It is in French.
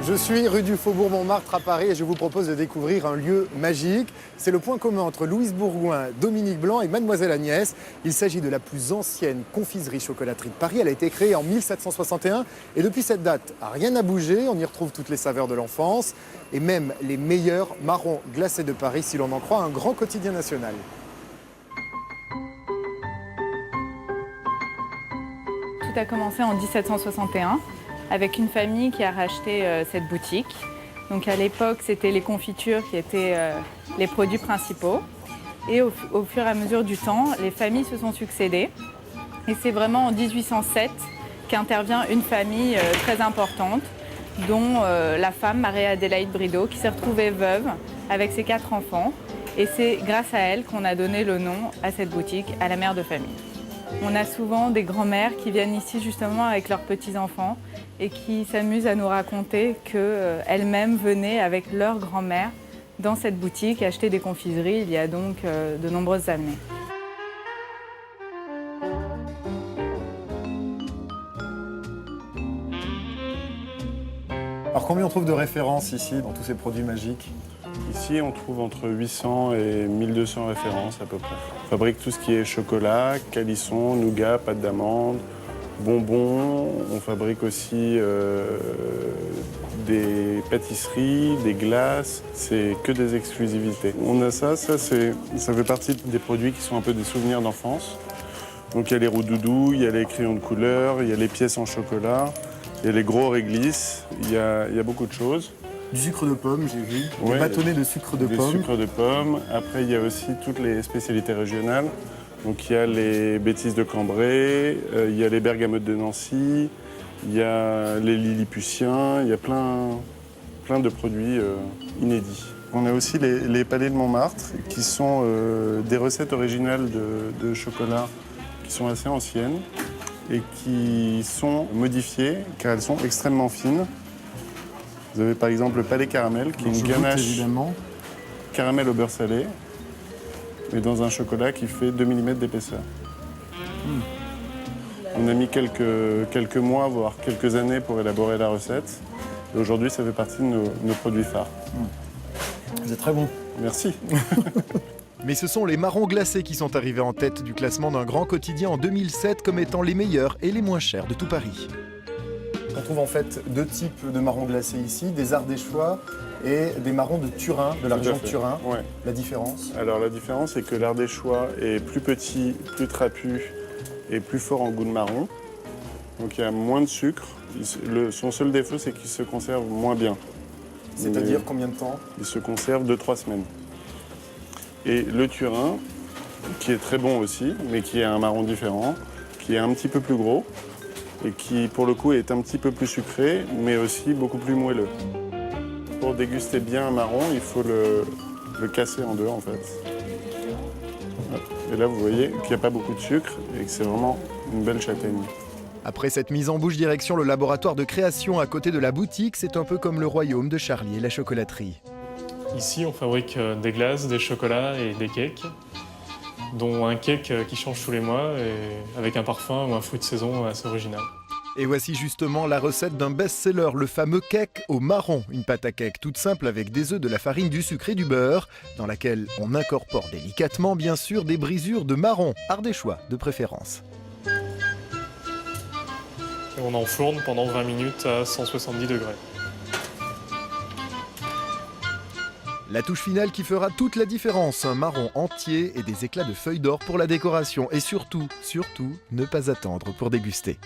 Je suis rue du Faubourg Montmartre à Paris et je vous propose de découvrir un lieu magique. C'est le point commun entre Louise Bourgoin, Dominique Blanc et Mademoiselle Agnès. Il s'agit de la plus ancienne confiserie-chocolaterie de Paris. Elle a été créée en 1761 et depuis cette date, rien n'a bougé. On y retrouve toutes les saveurs de l'enfance et même les meilleurs marrons glacés de Paris, si l'on en croit un grand quotidien national. Tout a commencé en 1761 avec une famille qui a racheté cette boutique. Donc à l'époque, c'était les confitures qui étaient les produits principaux. Et au fur et à mesure du temps, les familles se sont succédées. Et c'est vraiment en 1807 qu'intervient une famille très importante, dont la femme Marie-Adélaïde Bridot, qui s'est retrouvée veuve avec ses 4 enfants. Et c'est grâce à elle qu'on a donné le nom à cette boutique, à la mère de famille. On a souvent des grands-mères qui viennent ici justement avec leurs petits-enfants et qui s'amusent à nous raconter qu'elles-mêmes venaient avec leur grand-mère dans cette boutique acheter des confiseries il y a donc de nombreuses années. Alors combien on trouve de références ici dans tous ces produits magiques ? Ici, on trouve entre 800 et 1200 références à peu près. On fabrique tout ce qui est chocolat, calisson, nougat, pâte d'amande, bonbons. On fabrique aussi des pâtisseries, des glaces. C'est que des exclusivités. On a ça fait partie des produits qui sont un peu des souvenirs d'enfance. Donc il y a les roux-doudous, il y a les crayons de couleur, il y a les pièces en chocolat, il y a les gros réglisses, il y a beaucoup de choses. Du sucre de pomme, j'ai vu. Ouais, des bâtonnets de sucre de pomme. Du sucre de pomme. Après, il y a aussi toutes les spécialités régionales. Donc, il y a les bêtises de Cambrai, il y a les bergamotes de Nancy, il y a les lilliputiens, il y a plein de produits inédits. On a aussi les palais de Montmartre, qui sont des recettes originales de chocolat qui sont assez anciennes et qui sont modifiées car elles sont extrêmement fines. Vous avez par exemple le palais caramel, qui est une ganache évidemment. Caramel au beurre salé, mais dans un chocolat qui fait 2 mm d'épaisseur. On a mis quelques mois, voire quelques années pour élaborer la recette. Et aujourd'hui, ça fait partie de nos produits phares. C'est très bon. Merci. Mais ce sont les marrons glacés qui sont arrivés en tête du classement d'un grand quotidien en 2007 comme étant les meilleurs et les moins chers de tout Paris. On trouve en fait 2 types de marrons glacés ici, des ardéchois et des marrons de Turin, de la Tout à région de fait. Turin. Ouais. La différence ? Alors la différence, c'est que l'ardéchois est plus petit, plus trapu et plus fort en goût de marron. Donc il y a moins de sucre. Son seul défaut, c'est qu'il se conserve moins bien. C'est-à-dire combien de temps ? Il se conserve 2-3 semaines. Et le Turin, qui est très bon aussi, mais qui est un marron différent, qui est un petit peu plus gros et qui, pour le coup, est un petit peu plus sucré, mais aussi beaucoup plus moelleux. Pour déguster bien un marron, il faut le casser en deux, en fait. Et là, vous voyez qu'il n'y a pas beaucoup de sucre et que c'est vraiment une belle châtaigne. Après cette mise en bouche, direction le laboratoire de création à côté de la boutique, c'est un peu comme le royaume de Charlie et la chocolaterie. Ici, on fabrique des glaces, des chocolats et des cakes, dont un cake qui change tous les mois et avec un parfum ou un fruit de saison assez original. Et voici justement la recette d'un best-seller, le fameux cake au marron. Une pâte à cake toute simple avec des œufs, de la farine, du sucre et du beurre, dans laquelle on incorpore délicatement, bien sûr, des brisures de marron, ardéchois de préférence. Et on enfourne pendant 20 minutes à 170 degrés. La touche finale qui fera toute la différence, un marron entier et des éclats de feuilles d'or pour la décoration. Et surtout, ne pas attendre pour déguster.